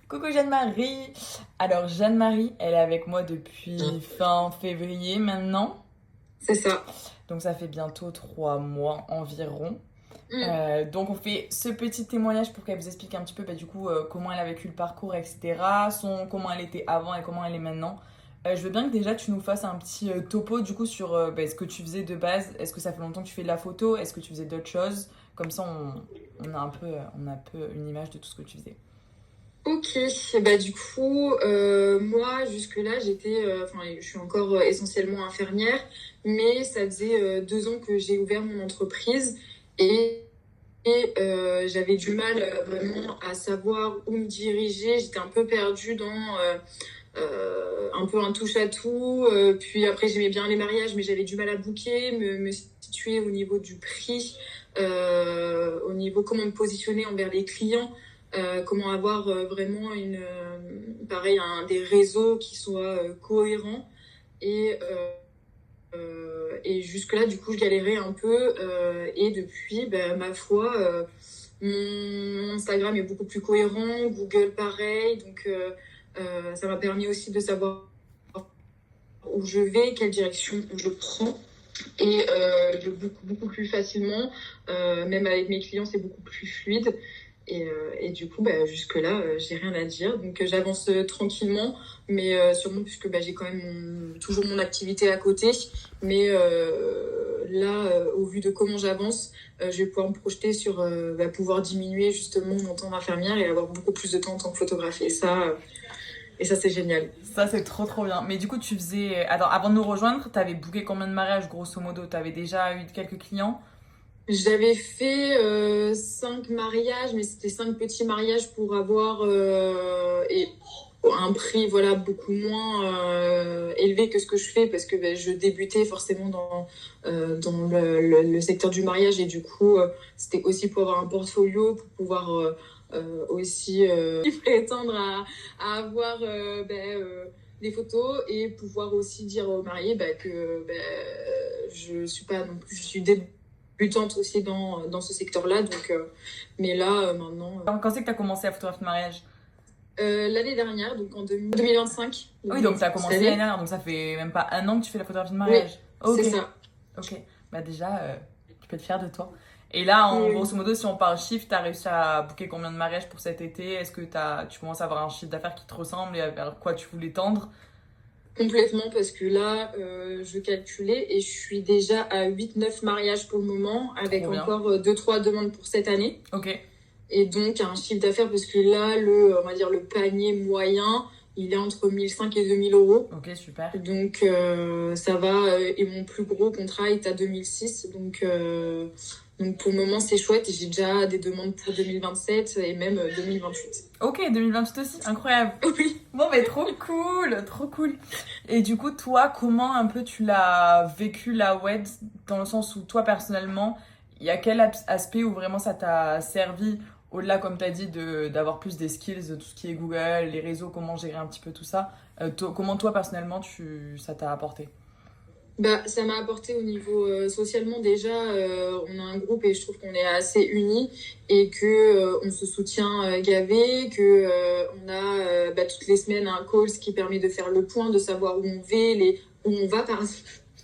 Coucou Jeanne-Marie. Alors Jeanne-Marie, elle est avec moi depuis fin février maintenant. C'est ça. Donc ça fait bientôt 3 mois environ. Mm. Donc on fait ce petit témoignage pour qu'elle vous explique un petit peu du coup comment elle a vécu le parcours, etc. Comment elle était avant et comment elle est maintenant. Je veux bien que déjà tu nous fasses un petit topo du coup sur ce que tu faisais de base. Est-ce que ça fait longtemps que tu fais de la photo? Est-ce que tu faisais d'autres choses? Comme ça on a un peu une image de tout ce que tu faisais. Ok, bah du coup, moi jusque-là enfin je suis encore essentiellement infirmière, mais ça faisait 2 ans que j'ai ouvert mon entreprise et, j'avais du mal vraiment à savoir où me diriger. J'étais un peu perdue dans un peu un touche-à-tout. Puis après j'aimais bien les mariages, mais j'avais du mal à booker, me situer au niveau du prix, au niveau comment me positionner envers les clients. Comment avoir vraiment pareil, des réseaux qui soient cohérents. Et jusque-là, du coup, je galérais un peu. Et depuis, ma foi, mon Instagram est beaucoup plus cohérent. Google, pareil. Donc, ça m'a permis aussi de savoir où je vais, quelle direction je prends. Et beaucoup plus facilement. Même avec mes clients, c'est beaucoup plus fluide. Et du coup, jusque-là, j'ai rien à dire. Donc, j'avance tranquillement, mais sûrement puisque j'ai quand même toujours mon activité à côté. Mais là, au vu de comment j'avance, je vais pouvoir me projeter sur pouvoir diminuer justement mon temps d'infirmière et avoir beaucoup plus de temps en tant que photographe. Et ça c'est génial. Ça, c'est trop trop bien. Mais du coup, tu faisais. Attends, avant de nous rejoindre, t'avais booké combien de mariages, grosso modo? T'avais déjà eu quelques clients? J'avais fait 5 mariages, mais c'était 5 petits mariages pour avoir un prix voilà beaucoup moins élevé que ce que je fais parce que je débutais forcément dans le secteur du mariage et du coup c'était aussi pour avoir un portfolio pour pouvoir aussi prétendre à avoir des photos et pouvoir aussi dire aux mariés que je suis pas non plus je suis débutante aussi dans ce secteur-là. Donc, mais là, maintenant, Quand c'est que t'as commencé à photographier de mariage? l'année dernière, donc en 2025, Ah oui, donc t'as cette commencé l'année année, dernière, donc ça fait même pas un an que tu fais la photographie de oui, mariage. c'est Ok, ça. ok. Bah déjà, tu peux être fière de toi. Et là, Oui, en oui. grosso modo, si on parle chiffre, t'as réussi à booker combien de mariages pour cet été? Est-ce que tu commences à avoir un chiffre d'affaires qui te ressemble et vers quoi tu voulais tendre? Complètement, parce que là, je calculais et je suis déjà à 8 9 mariages pour le moment, avec Trop bien. encore 2 3 demandes pour cette année. Ok. Et donc, un chiffre d'affaires, parce que là, on va dire le panier moyen, il est entre 1 500 et 2 000 euros. Ok, super. Donc ça va, et mon plus gros contrat est à 2006. Donc pour le moment c'est chouette et j'ai déjà des demandes pour 2027 et même 2028. Ok, 2028 aussi, incroyable. Oui. Bon, mais trop cool, trop cool. Et du coup, toi, comment un peu tu l'as vécu la web, dans le sens où toi, personnellement, il y a quel aspect où vraiment ça t'a servi, au-delà, comme tu as dit, d'avoir plus des skills de tout ce qui est Google, les réseaux, comment gérer un petit peu tout ça. Comment toi, personnellement, ça t'a apporté? Ça m'a apporté au niveau socialement déjà, on a un groupe et je trouve qu'on est assez unis et que on se soutient gavé, que on a toutes les semaines un call, ce qui permet de faire le point, de savoir où on va pardon,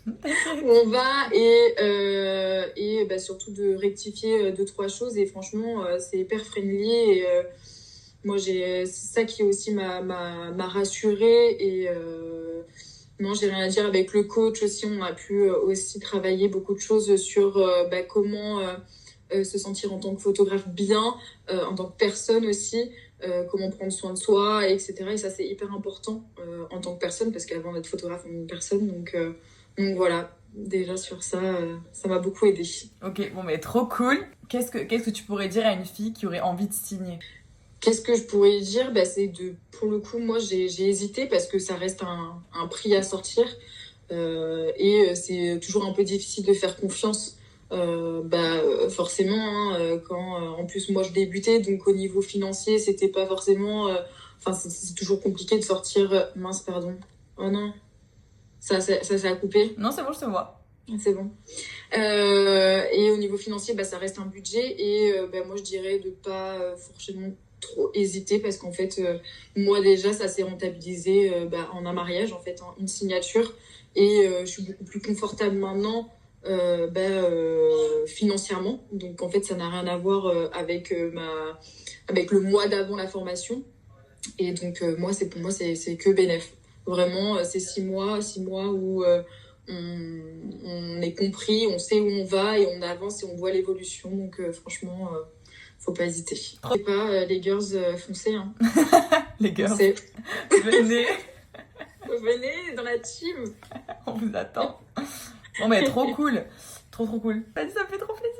où T'inquiète. on va et surtout de rectifier 2 3 choses et franchement c'est hyper friendly et moi c'est ça qui aussi m'a rassurée et non, j'ai rien à dire. Avec le coach aussi, on a pu aussi travailler beaucoup de choses sur comment se sentir en tant que photographe bien, en tant que personne aussi, comment prendre soin de soi, etc. Et ça, c'est hyper important en tant que personne, parce qu'avant d'être photographe, on est une personne. Donc voilà, déjà sur ça, ça m'a beaucoup aidé. Ok, bon, mais trop cool. Qu'est-ce que tu pourrais dire à une fille qui aurait envie de signer? Qu'est-ce que je pourrais dire pour le coup, moi, j'ai hésité parce que ça reste un prix à sortir. Et c'est toujours un peu difficile de faire confiance. Forcément, hein, quand en plus moi je débutais, donc au niveau financier, c'était pas forcément. Enfin, c'est toujours compliqué de sortir. Mince, pardon. Oh non, ça a coupé. Non, c'est bon, je te vois. C'est bon. Et au niveau financier, ça reste un budget. Et moi, je dirais de pas forcément trop hésiter parce qu'en fait, moi déjà, ça s'est rentabilisé en un mariage, en fait, en une signature. Et je suis beaucoup plus confortable maintenant financièrement. Donc en fait, ça n'a rien à voir avec le mois d'avant la formation. Et donc pour moi, c'est que bénéf. Vraiment, c'est 6 mois où on est compris, on sait où on va et on avance et on voit l'évolution. Donc franchement, faut pas hésiter. Je sais pas, les girls, foncez. Hein. Les girls, Foncez. venez, Venez dans la team. on vous attend. Bon, mais trop cool. Trop cool. Ça me fait trop plaisir.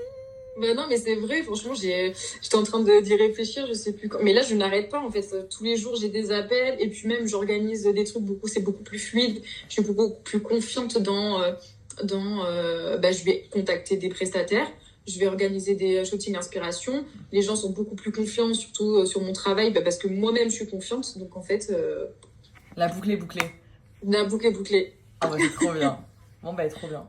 Bah non, mais c'est vrai, franchement, j'étais en train d'y réfléchir, je sais plus quand. Mais là, je n'arrête pas, en fait. Tous les jours, j'ai des appels, et puis même, j'organise des trucs c'est beaucoup plus fluide. Je suis beaucoup plus confiante je vais contacter des prestataires, je vais organiser des shootings inspiration. Les gens sont beaucoup plus confiants, surtout sur mon travail, parce que moi-même, je suis confiante. Donc, en fait, La boucle est bouclée. la boucle est bouclée. Ah bah c'est trop bien. Bon bah trop bien.